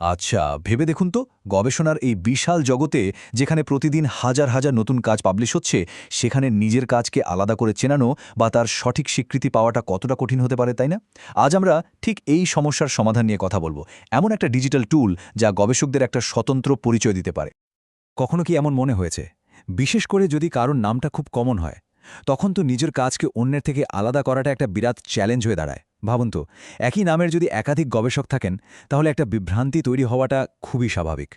আচ্ছা, ভেবে দেখুন তো, গবেষণার এই বিশাল জগতে যেখানে প্রতিদিন হাজার হাজার নতুন কাজ পাবলিশ হচ্ছে, সেখানে নিজের কাজকে আলাদা করে চেনানো বা তার সঠিক স্বীকৃতি পাওয়াটা কতটা কঠিন হতে পারে, তাই না? আজ আমরা ঠিক এই সমস্যার সমাধান নিয়ে কথা বলবো, এমন একটা ডিজিটাল টুল যা গবেষকদের একটা স্বতন্ত্র পরিচয় দিতে পারে। কখনো কি এমন মনে হয়েছে, বিশেষ করে যদি কারোর নামটা খুব কমন হয়, তখন তো নিজের কাজকে অন্যের থেকে আলাদা করাটা একটা বিরাট চ্যালেঞ্জ হয়ে দাঁড়ায়। ভাবুন তো, একই নামের যদি একাধিক গবেষক থাকেন, তাহলে একটা বিভ্রান্তি তৈরি হওয়াটা খুবই স্বাভাবিক।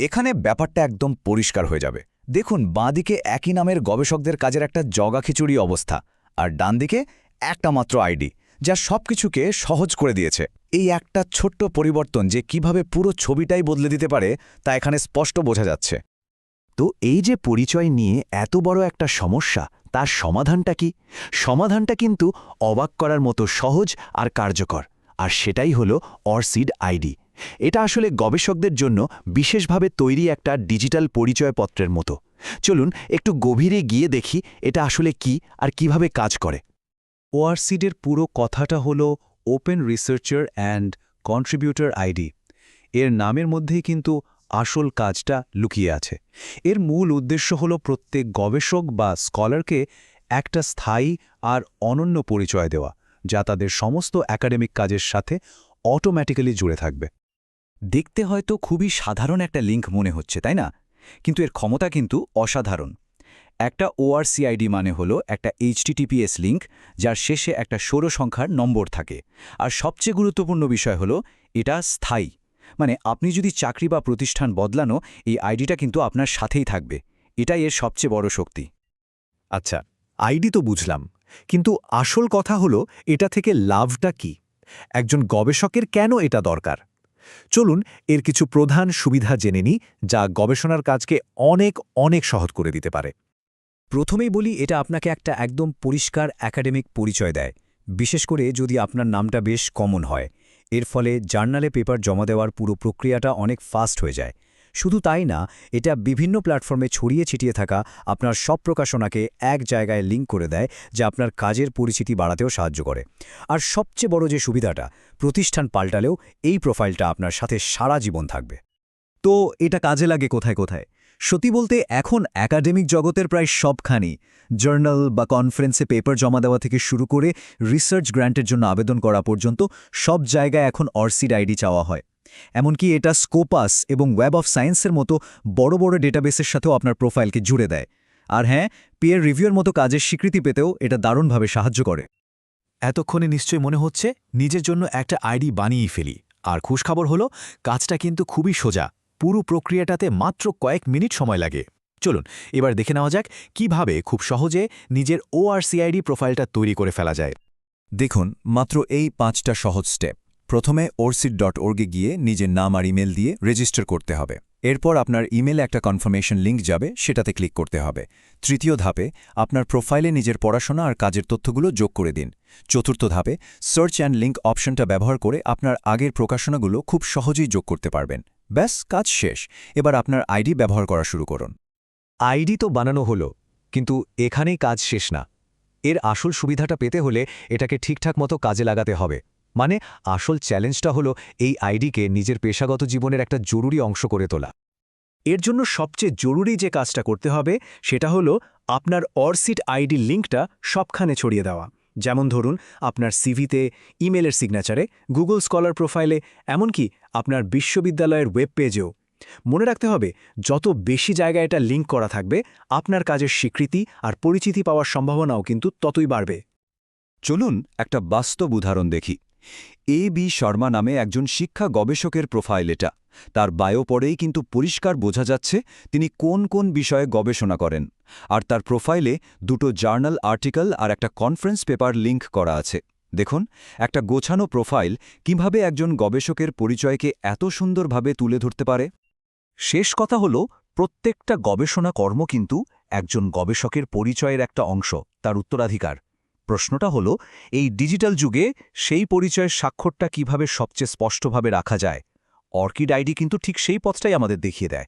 এখানে ব্যাপারটা একদম পরিষ্কার হয়ে যাবে। দেখুন, বাঁদিকে একই নামের গবেষকদের কাজের একটা জগাখিচুড়ি অবস্থা, আর ডান দিকে একটা মাত্র আইডি যা সবকিছুকে সহজ করে দিয়েছে। এই একটা ছোট্ট পরিবর্তন যে কিভাবে পুরো ছবিটাই বদলে দিতে পারে তা এখানে স্পষ্ট বোঝা যাচ্ছে। তো এই যে পরিচয় নিয়ে এত বড় একটা সমস্যা, তার সমাধানটা কি? সমাধানটা কিন্তু অবাক করার মতো সহজ আর কার্যকর, আর সেটাই হলো অরসিড আইডি। এটা আসলে গবেষকদের জন্য বিশেষভাবে তৈরি একটা ডিজিটাল পরিচয়পত্রের মতো। চলুন একটু গভীরে গিয়ে দেখি এটা আসলে কি আর কিভাবে কাজ করে। ওআরসিডের পুরো কথাটা হলো open researcher and contributor ID. এর নামের মধ্যেই কিন্তু আসল কাজটা লুকিয়ে আছে। এর মূল উদ্দেশ্য হলো প্রত্যেক গবেষক বা স্কলারকে একটা স্থায়ী আর অনন্য পরিচয় দেওয়া, যা তাদের সমস্ত একাডেমিক কাজের সাথে অটোম্যাটিক্যালি জুড়ে থাকবে। দেখতে হয়তো খুবই সাধারণ একটা লিঙ্ক মনে হচ্ছে, তাই না? কিন্তু এর ক্ষমতা কিন্তু অসাধারণ। একটা ওআরসিআইডি মানে হলো একটা এইচটিটিপিএস লিঙ্ক, যার শেষে একটা ষোলো সংখ্যার নম্বর থাকে। আর সবচেয়ে গুরুত্বপূর্ণ বিষয় হলো এটা স্থায়ী। মানে আপনি যদি চাকরি বা প্রতিষ্ঠান বদলানো, এই আইডিটা কিন্তু আপনার সাথেই থাকবে। এটাই এর সবচেয়ে বড় শক্তি। আচ্ছা, আইডি তো বুঝলাম, কিন্তু আসল কথা হলো এটা থেকে লাভটা কি? একজন গবেষকের কেন এটা দরকার? চলুন এর কিছু প্রধান সুবিধা জেনে নিই, যা গবেষণার কাজকে অনেক অনেক সহজ করে দিতে পারে। প্রথমেই বলি, এটা আপনাকে একটা একদম পরিষ্কার একাডেমিক পরিচয় দেয়, বিশেষ করে যদি আপনার নামটা বেশ কমন হয়। এর ফলে জার্নালে পেপার জমা দেওয়ার পুরো প্রক্রিয়াটা অনেক ফাস্ট হয়ে যায়। শুধু তাই না, এটা বিভিন্ন প্ল্যাটফর্মে ছড়িয়ে ছিটিয়ে থাকা আপনার সব প্রকাশনাকে এক জায়গায় লিঙ্ক করে দেয়, যা আপনার কাজের পরিচিতি বাড়াতেও সাহায্য করে। আর সবচেয়ে বড় যে সুবিধাটা, প্রতিষ্ঠান পাল্টালেও এই প্রোফাইলটা আপনার সাথে সারা জীবন থাকবে। তো এটা কাজে লাগে কোথায় কোথায়? সত্যি বলতে এখন একাডেমিক জগতের প্রায় সবখানি, জার্নাল বা কনফারেন্সে পেপার জমা দেওয়া থেকে শুরু করে রিসার্চ গ্র্যান্টের জন্য আবেদন করা পর্যন্ত সব জায়গায় এখন অরসিড আইডি চাওয়া হয়। এমনকি এটা স্কোপাস এবং ওয়েব অফ সায়েন্সের মতো বড় বড় ডেটাবেসের সাথেও আপনার প্রোফাইলকে জুড়ে দেয়। আর হ্যাঁ, পিয়ার রিভিউর মতো কাজের স্বীকৃতি পেতেও এটা দারুণভাবে সাহায্য করে। এতক্ষণে নিশ্চয়ই মনে হচ্ছে নিজের জন্য একটা আইডি বানিয়েই ফেলি। আর খুশখবর হলো, কাজটা কিন্তু খুবই সোজা। পুরো প্রক্রিয়াটাতে মাত্র কয়েক মিনিট সময় লাগে। চলুন এবার দেখে নেওয়া যাক কিভাবে খুব সহজে নিজের ওআরসিআইডি প্রোফাইলটা তৈরি করে ফেলা যায়। দেখুন, মাত্র এই 5টা সহজ স্টেপ। প্রথমে orcid.org-এ গিয়ে নিজের নাম আর ইমেল দিয়ে রেজিস্টার করতে হবে। এরপর আপনার ইমেলে একটা কনফার্মেশন লিঙ্ক যাবে, সেটাতে ক্লিক করতে হবে। তৃতীয় ধাপে আপনার প্রোফাইলে নিজের পড়াশোনা আর কাজের তথ্যগুলো যোগ করে দিন। চতুর্থ ধাপে সার্চ অ্যান্ড লিঙ্ক অপশনটা ব্যবহার করে আপনার আগের প্রকাশনাগুলো খুব সহজেই যোগ করতে পারবেন। ব্যাস, কাজ শেষ। এবার আপনার আইডি ব্যবহার করা শুরু করুন। আইডি তো বানানো হলো, কিন্তু এখানেই কাজ শেষ না। এর আসল সুবিধাটা পেতে হলে এটাকে ঠিকঠাক মতো কাজে লাগাতে হবে। মানে আসল চ্যালেঞ্জটা হলো এই আইডিকে নিজের পেশাগত জীবনের একটা জরুরি অংশ করে তোলা। এর জন্য সবচেয়ে জরুরি যে কাজটা করতে হবে সেটা হলো আপনার অরসিড আইডি লিঙ্কটা সবখানে ছড়িয়ে দেওয়া। যেমন ধরুন, আপনার সিভিতে, ইমেলের সিগনেচারে, গুগল স্কলার প্রোফাইলে, এমনকি আপনার বিশ্ববিদ্যালয়ের ওয়েব পেজেও। মনে রাখতে হবে, যত বেশি জায়গায় এটা লিঙ্ক করা থাকবে, আপনার কাজের স্বীকৃতি আর পরিচিতি পাওয়ার সম্ভাবনাও কিন্তু ততই বাড়বে। চলুন একটা বাস্তব উদাহরণ দেখি। বি শর্মা নামে একজন শিক্ষা গবেষকের প্রোফাইল এটা। তার বায়ো পড়েই কিন্তু পরিষ্কার বোঝা যাচ্ছে তিনি কোন কোন বিষয়ে গবেষণা করেন। আর তার প্রোফাইলে 2টো জার্নাল আর্টিকেল আর একটা কনফারেন্স পেপার লিঙ্ক করা আছে। দেখুন, একটা গোছানো প্রোফাইল কিভাবে একজন গবেষকের পরিচয়কে এত সুন্দরভাবে তুলে ধরতে পারে। শেষ কথা হলো, প্রত্যেকটা গবেষণা কর্ম কিন্তু একজন গবেষকের পরিচয়ের একটা অংশ, তার উত্তরাধিকার। প্রশ্নটা হলো, এই ডিজিটাল যুগে সেই পরিচয়ের স্বাক্ষরটা কিভাবে সবচেয়ে স্পষ্টভাবে রাখা যায়? অর্কিড আইডি কিন্তু ঠিক সেই পথটাই আমাদের দেখিয়ে দেয়।